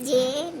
JEEM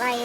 RAY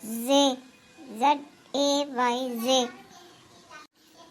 ZAY